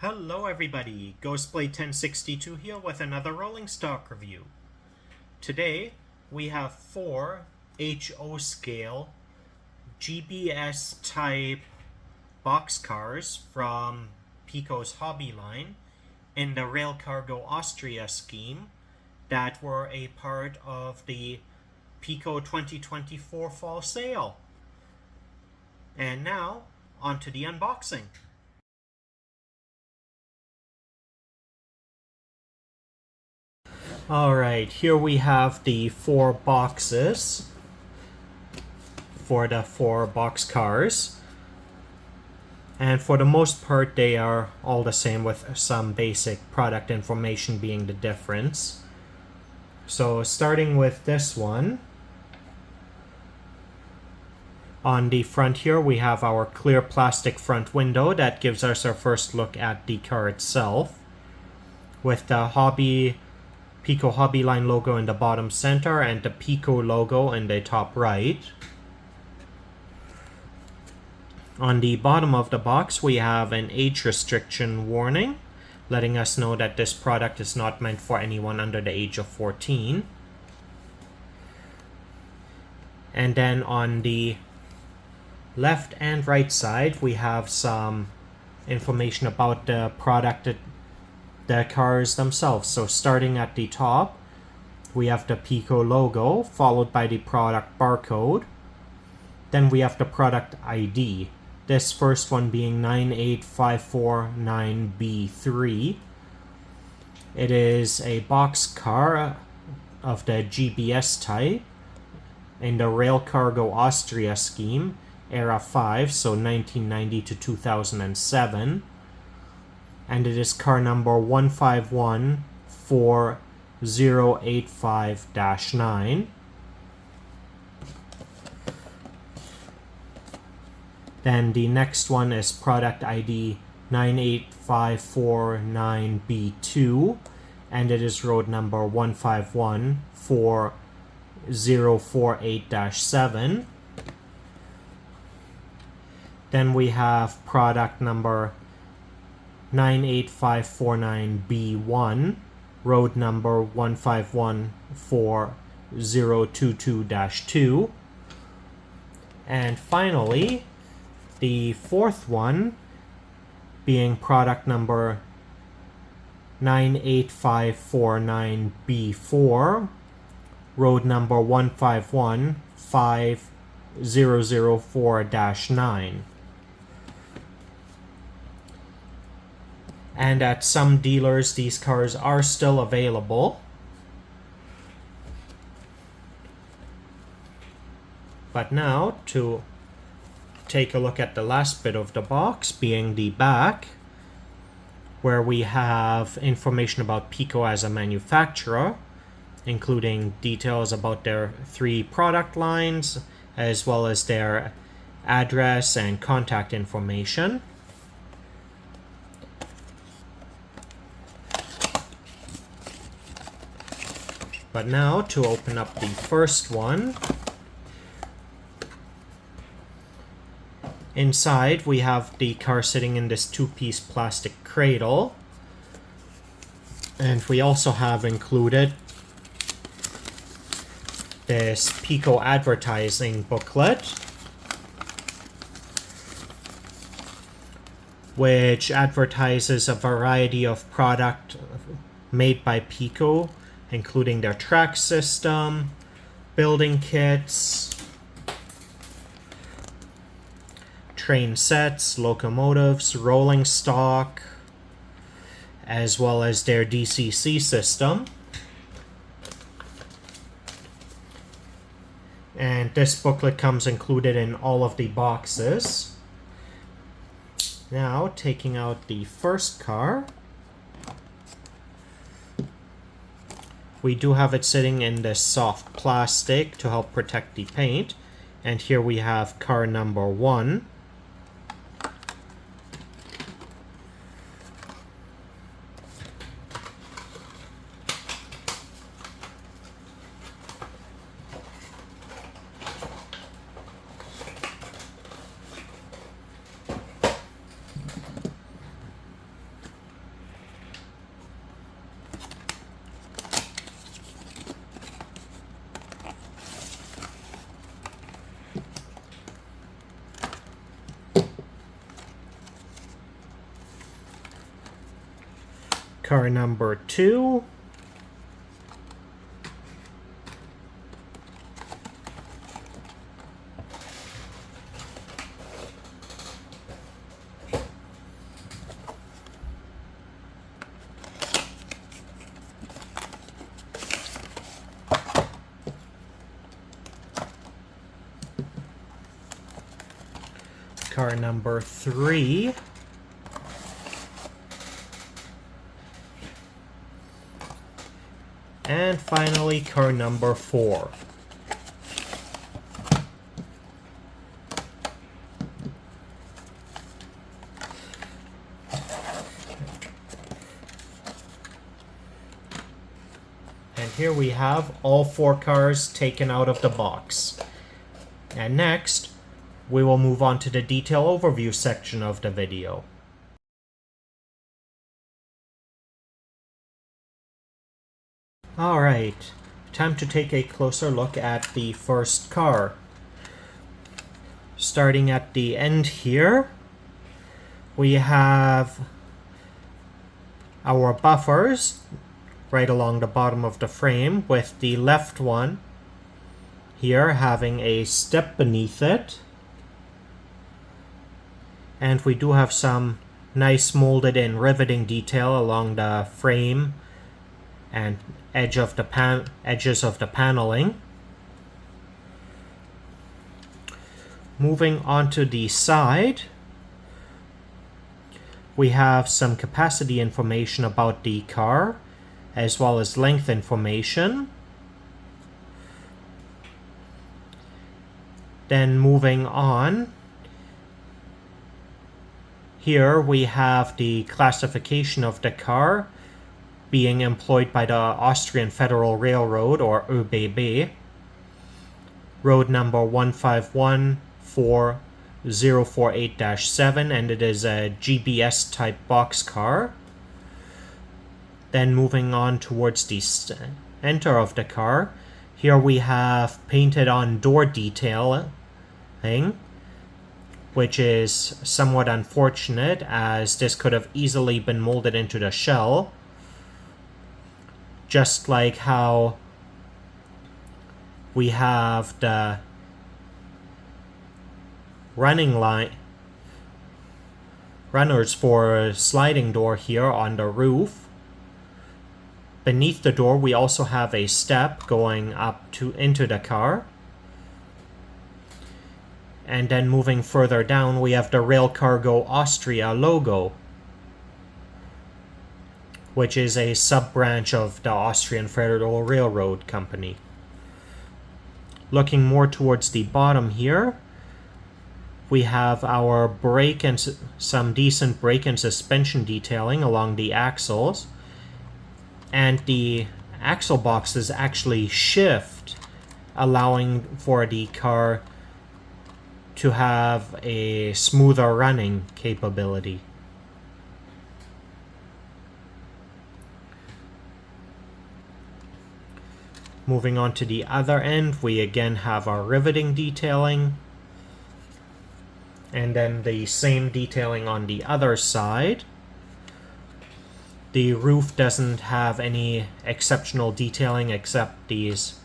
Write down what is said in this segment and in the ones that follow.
Hello everybody, Ghostblade 1062 here with another rolling stock review. Today we have 4 HO scale GBS type box cars from Piko's Hobby line in the Rail Cargo Austria scheme that were a part of the Piko 2024 fall sale. And now, on to the unboxing. Alright, here we have the 4 boxes for the 4 box cars. And for the most part, they are all the same, with some basic product information being the difference. So starting with this one, on the front here we have our clear plastic front window that gives us our first look at the car itself, with the Piko Hobby line logo in the bottom center and the Piko logo in the top right. On the bottom of the box we have an age restriction warning, letting us know that this product is not meant for anyone under the age of 14. And then on the left and right side we have some information about the product, the cars themselves. So starting at the top, we have the Piko logo, followed by the product barcode. Then we have the product ID, this first one being 98549B3. It is a box car of the GBS type in the Rail Cargo Austria scheme, era 5, so 1990 to 2007. And it is car number 1514085-9. Then the next one is product ID 98549B2, and it is road number 1514048-7. Then we have product number 98549B1, road number 1514022-2. And finally, the fourth one being product number 98549B4, road number 1515004-9. And at some dealers, these cars are still available. But now, to take a look at the last bit of the box, being the back, where we have information about Piko as a manufacturer, including details about their 3 product lines, as well as their address and contact information. But now, to open up the first one, inside we have the car sitting in this 2-piece plastic cradle, and we also have included this Piko advertising booklet, which advertises a variety of product made by Piko, including their track system, building kits, train sets, locomotives, rolling stock, as well as their DCC system. And this booklet comes included in all of the boxes. Now, taking out the first car, we do have it sitting in this soft plastic to help protect the paint. And here we have car number 1. car number 2, car number 3, and finally car number 4. And here we have all 4 cars taken out of the box. And next, we will move on to the detail overview section of the video. Alright, time to take a closer look at the first car. Starting at the end here, we have our buffers right along the bottom of the frame, with the left one here having a step beneath it. And we do have some nice molded in riveting detail along the frame and edges of the paneling. Moving on to the side, we have some capacity information about the car, as well as length information. Then moving on, here we have the classification of the car being employed by the Austrian Federal Railroad, or ÖBB. Road number 1514-048-7, and it is a GBS type box car. Then moving on towards the center of the car, here we have painted on door detailing, which is somewhat unfortunate, as this could have easily been molded into the shell. Just like how we have the runners for a sliding door here on the roof. Beneath the door we also have a step going up into the car. And then moving further down, we have the Rail Cargo Austria logo, which is a sub-branch of the Austrian Federal Railroad Company. Looking more towards the bottom here, we have our brake and some decent brake and suspension detailing along the axles. And the axle boxes actually shift, allowing for the car to have a smoother running capability. Moving on to the other end, we again have our riveting detailing, and then the same detailing on the other side. The roof doesn't have any exceptional detailing except these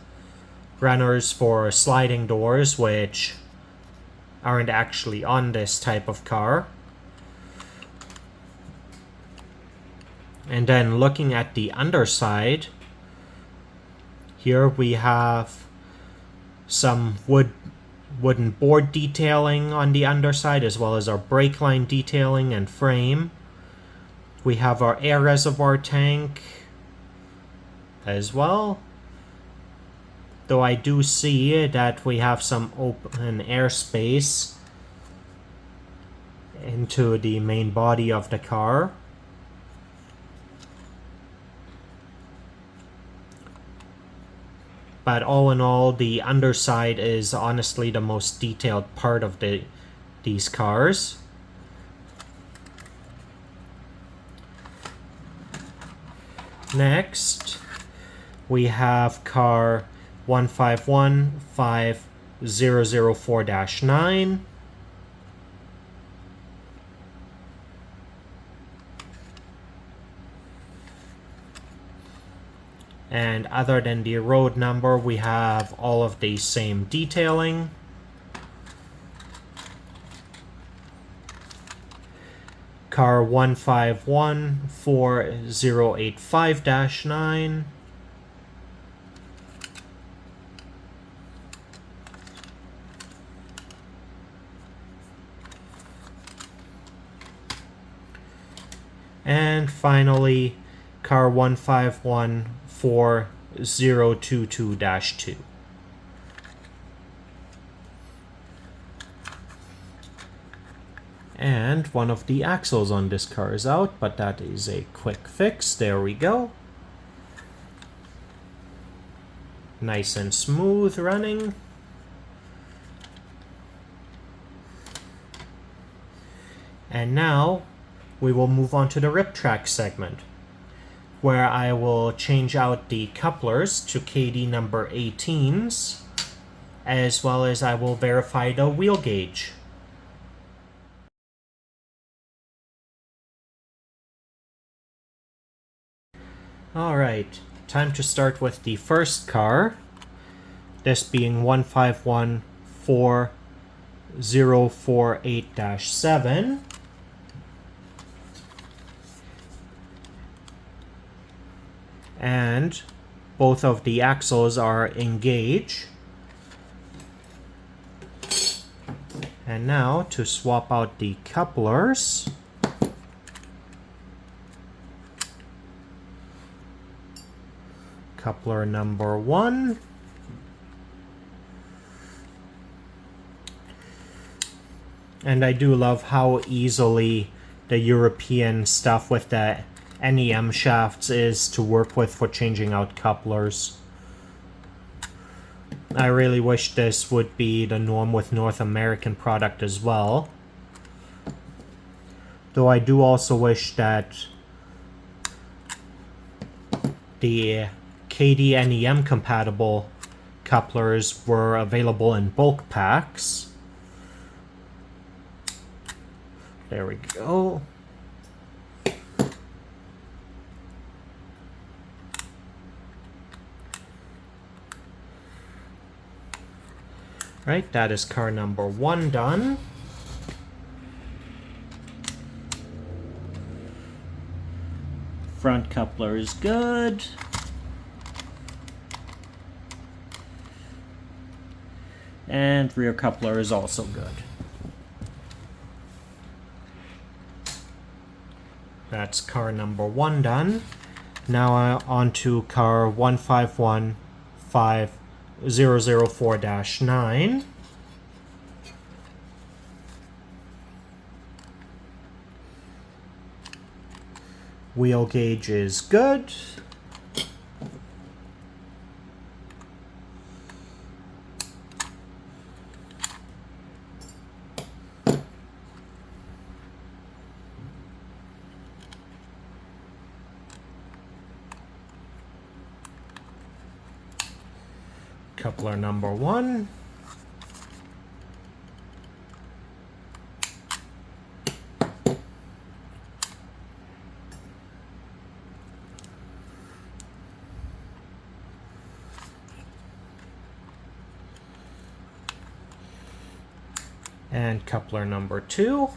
runners for sliding doors, which aren't actually on this type of car. And then looking at the underside, here we have some wooden board detailing on the underside, as well as our brake line detailing and frame. We have our air reservoir tank as well, though I do see that we have some open airspace into the main body of the car. But all in all, the underside is honestly the most detailed part of these cars. Next, we have car 1515-004-9. And other than the road number, we have all of the same detailing. Car 1514085-9. And finally, car 1514022-2. And one of the axles on this car is out, but that is a quick fix. There we go. Nice and smooth running. And now we will move on to the rip track segment, where I will change out the couplers to KD number 18s, as well as I will verify the wheel gauge. Alright, time to start with the first car, this being 1514048-7. And both of the axles are engaged. And now to swap out the couplers. Coupler number 1. And I do love how easily the European stuff with the NEM shafts is to work with for changing out couplers. I really wish this would be the norm with North American product as well. Though I do also wish that the KD NEM compatible couplers were available in bulk packs. There we go. Right, that is car number 1 done. Front coupler is good. And rear coupler is also good. That's car number 1 done. Now on to car 1515004-9. Wheel gauge is good. Coupler number 1. And coupler number 2.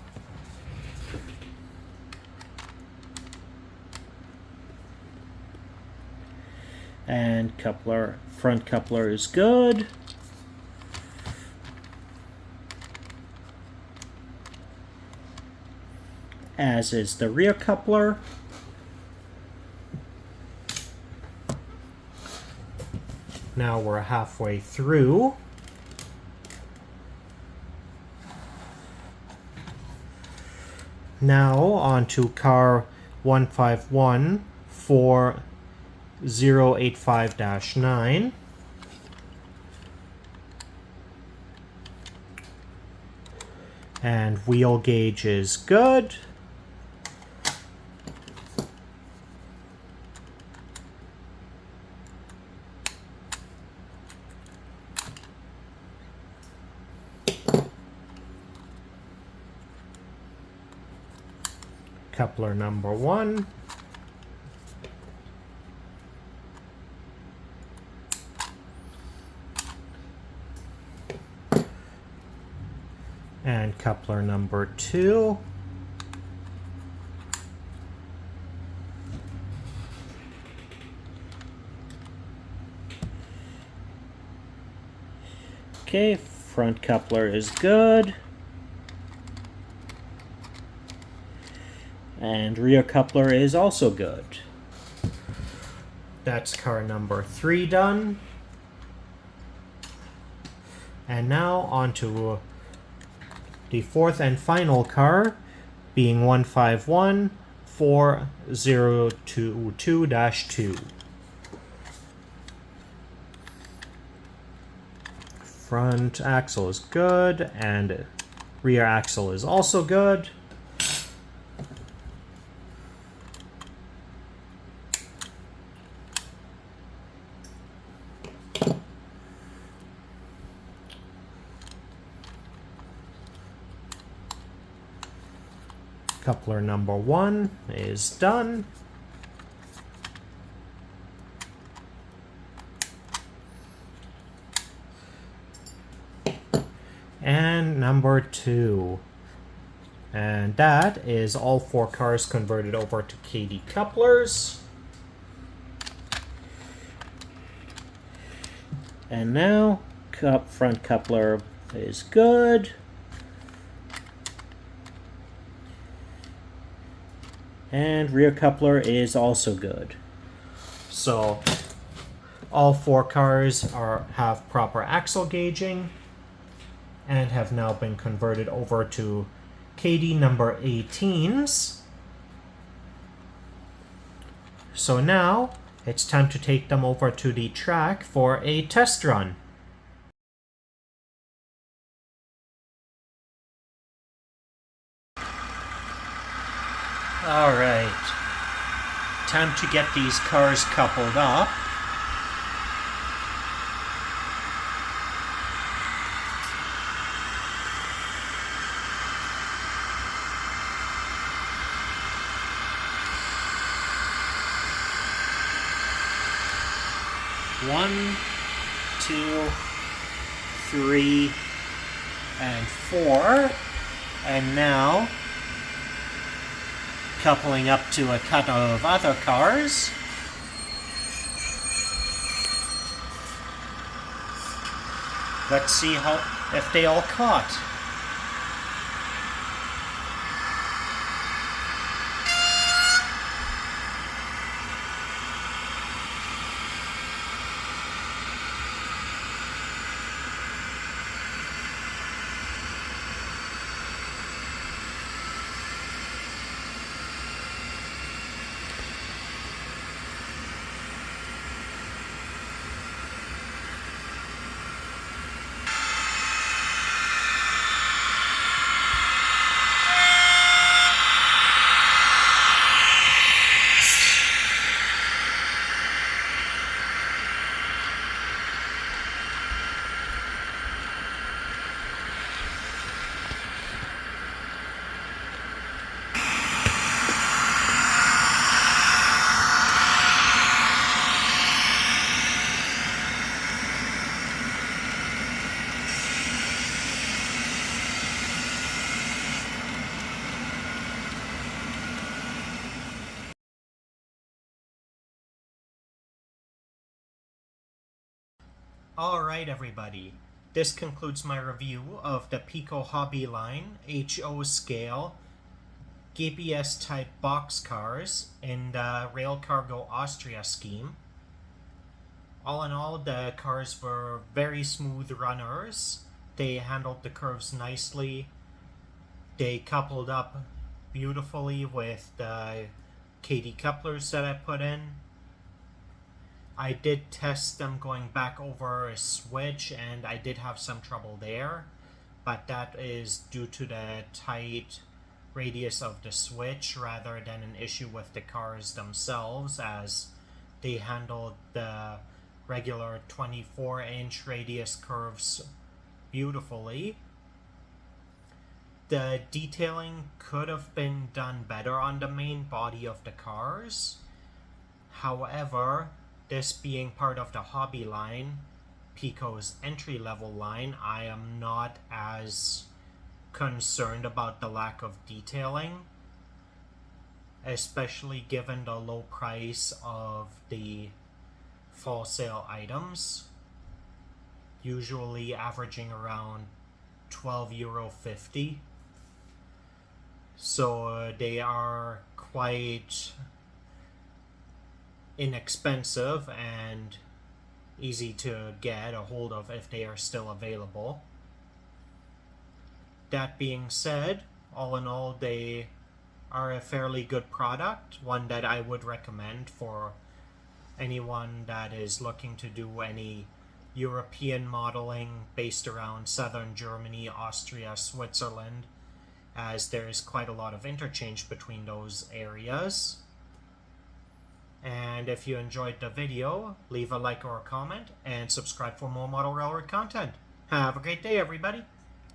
And front coupler is good. As is the rear coupler. Now we're halfway through. Now on to car 1514085-9. And wheel gauge is good. Coupler number 1. coupler number 2. Okay, front coupler is good. And rear coupler is also good. That's car number 3 done. And now on to the fourth and final car, being 151422-2. Front axle is good, and rear axle is also good. Coupler number 1 is done. And number 2. And that is all 4 cars converted over to KD couplers. And now, front coupler is good. And rear coupler is also good. So all 4 cars have proper axle gauging and have now been converted over to KD number 18s. So now it's time to take them over to the track for a test run. Alright, time to get these cars coupled up. One, 2, 3, and 4, and now coupling up to a cut of other cars. Let's see if they all caught. Alright everybody, this concludes my review of the Piko Hobby line HO scale Gbs type box cars in the Rail Cargo Austria scheme. All in all, the cars were very smooth runners. They handled the curves nicely. They coupled up beautifully with the KD couplers that I put in. I did test them going back over a switch, and I did have some trouble there, but that is due to the tight radius of the switch rather than an issue with the cars themselves, as they handled the regular 24-inch radius curves beautifully. The detailing could have been done better on the main body of the cars. However, this being part of the hobby line, Piko's entry-level line, I am not as concerned about the lack of detailing, especially given the low price of the fall sale items, usually averaging around €12.50. So they are quite inexpensive and easy to get a hold of if they are still available. That being said, all in all, they are a fairly good product, one that I would recommend for anyone that is looking to do any European modeling based around southern Germany, Austria, Switzerland, as there is quite a lot of interchange between those areas. And if you enjoyed the video, leave a like or a comment and subscribe for more model railroad content. Have a great day, everybody!